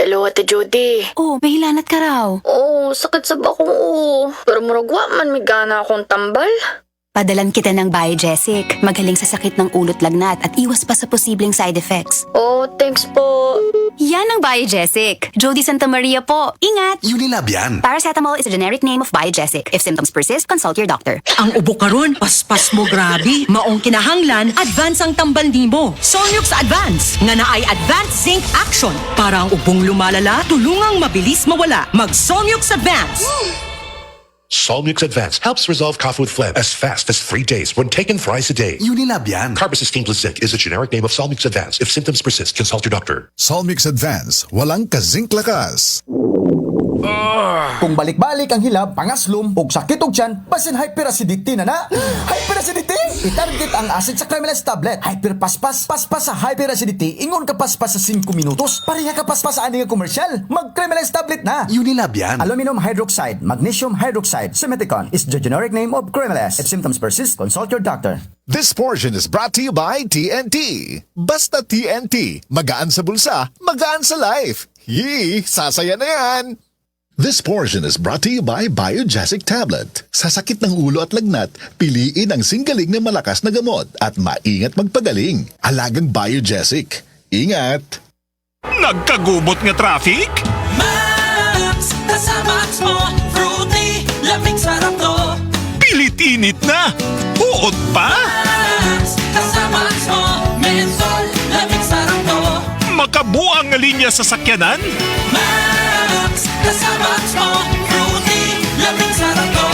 Hello, Ate Judy. Oh, mahilanat ka raw. Oo, sakit sa bakong pero muragwa man may gana akong tambal. Padalan kita ng Biogesic. Magaling sa sakit ng ulot lagnat at iwas pa sa posibleng side effects. Oh, thanks po. Yan ang Biogesic. Jody Santa Maria po. Ingat! Unilab yan. Paracetamol is a generic name of Biogesic. If symptoms persist, consult your doctor. Ang ubo karon, paspas mo grabe. Maong kinahanglan, advance ang tambal nimo. Solmux Advance, nga naay Advanced Zinc Action. Para ang ubong lumalala, tulungang mabilis mawala. Mag Solmux Advance. Solmux Advance helps resolve cough with phlegm as fast as 3 days when taken thrice a day. Unilab yan. Carbamazepine plus zinc is a generic name of Solmux Advance. If symptoms persist, consult your doctor. Solmix Advance, walang kazink lakas. Kung balik-balik ang hilab, pangaslom, ug sakit og tiyan, basin hyperacidity na. Hyperacidity? I-target ang acid sa Cremeles tablet. Hyperpaspas, paspas sa hyperacidity, ingon ka paspas sa 5 minutos. Pareha ka paspas sa aning komersyal. Mag Cremeles tablet na. Unilab yan. Aluminum hydroxide, magnesium hydroxide, Simeticon is the generic name of Cremeles. If symptoms persist, consult your doctor. This portion is brought to you by TNT. Basta TNT, magaan sa bulsa, magaan sa life. Yee, sasaya na yan. This portion is brought to you by Biogesic Tablet. Sa sakit ng ulo at lagnat, piliin ang singgaling na malakas na gamot at maingat magpagaling. Alagang Biogesic. Ingat! Nagkagubot nga traffic? Max, kasamax mo, fruity, lamig sarap to. Pilit-init na! Uot pa! Max, kasamax mo, menthol, lamig sarap to. Makabuang nga linya sa sakyanan? Max, kasamax mo, fruity, lamig sarap to.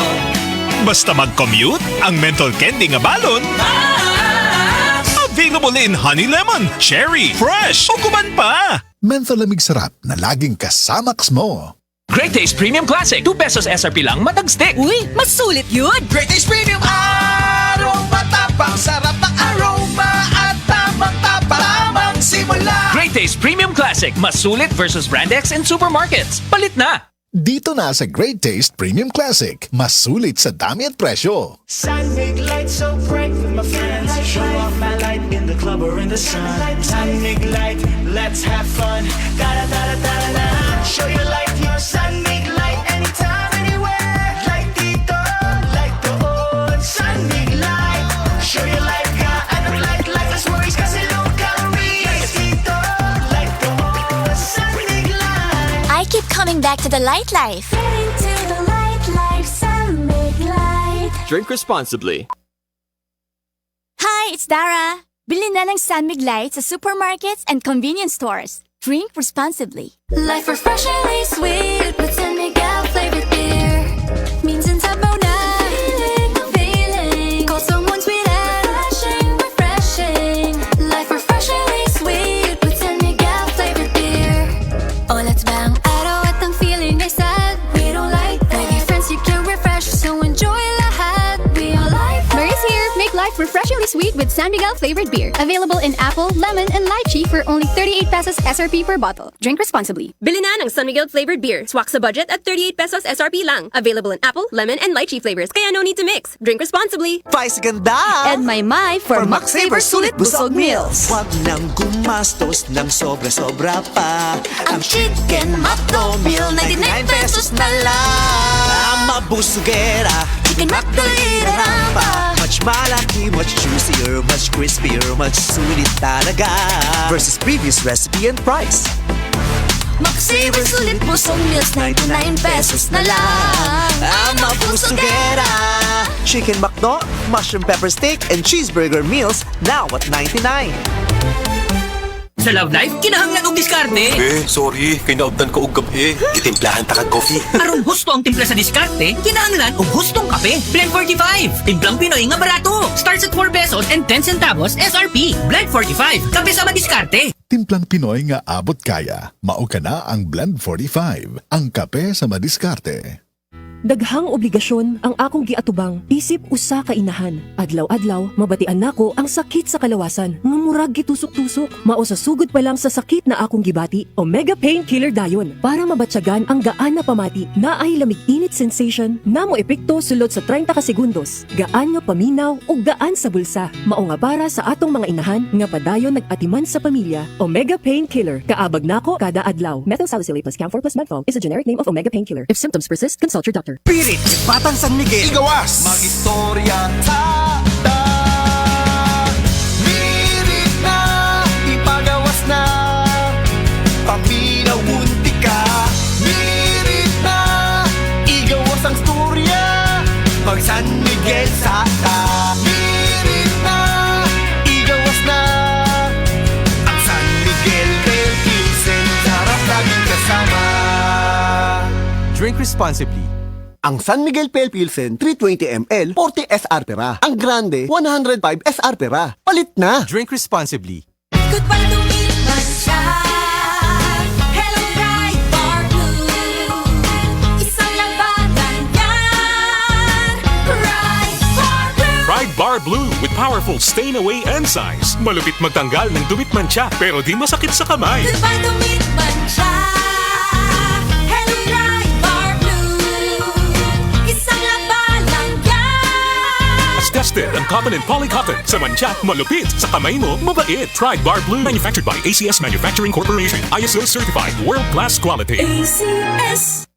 Basta mag-commute, ang menthol candy nga balon. Max, Available in honey lemon, cherry, fresh, o kuman pa! Mentholamig sarap na laging kasamaks mo. Great Taste Premium Classic. 2 pesos SRP lang, matag stick. Uy, mas sulit yun! Great Taste Premium Aroma Tapang, sarap ng aroma at tamang simula. Great Taste Premium Classic. Mas sulit versus Brand X in supermarkets. Palit na! Dito na sa Great Taste Premium Classic. Mas sulit sa dami at presyo. Sun make light so bright with my friends. Show off my light in the club or in the sun. Sun make light, let's have fun. Da da da da da da. Show your light, your sun make light anytime, anywhere. Like dito, like doon. Sun make light, show your light ka. Anong light, less worries kasi low calories. Like dito, like doon. Sun make light. I keep coming back to the light life. Getting to the light life, sun make light. Drink responsibly. Hi, it's Dara. Bilhin na ng Sunmig Light sa supermarkets and convenience stores. Drink responsibly. Life refreshingly sweet with San Miguel flavored beer. Minsan sabaw na. Feeling. Call someone sweet and refreshing. Life refreshingly sweet with San Miguel flavored beer. Oh, let's bang araw at ang feeling ay sad. We don't like that. With friends you can refresh, so enjoy lahat. We all like that. Mary's here. Make life refreshingly sweet with San Miguel flavored beer. Available in apple, lemon, and lychee for only 38 pesos SRP per bottle. Drink responsibly. Bili na ng San Miguel flavored beer. Swak sa budget at 38 pesos SRP lang. Available in apple, lemon, and lychee flavors. Kaya no need to mix. Drink responsibly. Vice ganda! And my for Max Saver Sulit Busog Meals. Huwag nang gumastos ng sobra-sobra pa. Ang chicken McDo meal, 99 pesos na lang. Mabusugera, chicken McDo pa. Much malaki, much juicier, much crispier, much sulit talaga. Versus previous recipe and price. Max Saver Sulit Busog Meals, 99 pesos na lang. Ang mabusugera. Chicken McDo, mushroom pepper steak, and cheeseburger meals now at 99. Sa Love Life, kinahanglan og diskarte. Sorry, kinaubdan ko og gabi. Itimplahan ta kag coffee. Aron husto ang timpla sa diskarte, kinahanglan og hustong kape. Blend 45. Timplang Pinoy nga barato. Starts at 4 pesos and 10 centavos SRP. Blend 45. Kape sa madiskarte. Timplang Pinoy nga abot kaya. Mao ka na ang Blend 45. Ang kape sa madiskarte. Daghang obligasyon ang akong giatubang isip usa ka inahan. Adlaw-adlaw mabatian nako ang sakit sa kalawasan nga murag gitusok-tusok. Mao sa sugod pa lang sa sakit na akong gibati, Omega Painkiller dayon para mabatyagan ang gaan na pamati. Naay lamig-init sensation na mo epekto sulod sa 30 ka segundos. Gaan nga paminaw ug gaan sa bulsa. Mao nga para sa atong mga inahan nga padayon nag-atiman sa pamilya. Omega Painkiller kaabag nako kada adlaw. Methyl salicylate plus camphor plus Medfol is a generic name of Omega Painkiller. If symptoms persist, consult your doctor. Pirit, Batang San Miguel. Igawas! Mag-istorya ta. Mirit na, ipagawas na. Paminaw munti ka. Mirit na, igawas ang storya. Mag San Miguel sa ta. Mirit na, igawas na. Ang San Miguel Pale Pilsen, sarap laging kasama. Drink responsibly. Ang San Miguel Pale Pilsen 320 ml 40 SR pera. Ang Grande 105 SR pera. Palit na. Drink responsibly. Goodbye to me, Mancha. Hello, Bright Bar Blue. Isang labanan yan. Bright Bar Blue. Pride Bar Blue with powerful stain-away enzymes. Malupit magtanggal ng dumit mancha pero di masakit sa kamay. Goodbye to me, Mancha. Hello, Bright Bar Blue. Isang labanan yan. As tested ang cotton and polycotton sa mancha, malupit sa kamay mo, mabait. Pride Bar Blue, manufactured by ACS Manufacturing Corporation. ISO certified, world-class quality. ACS.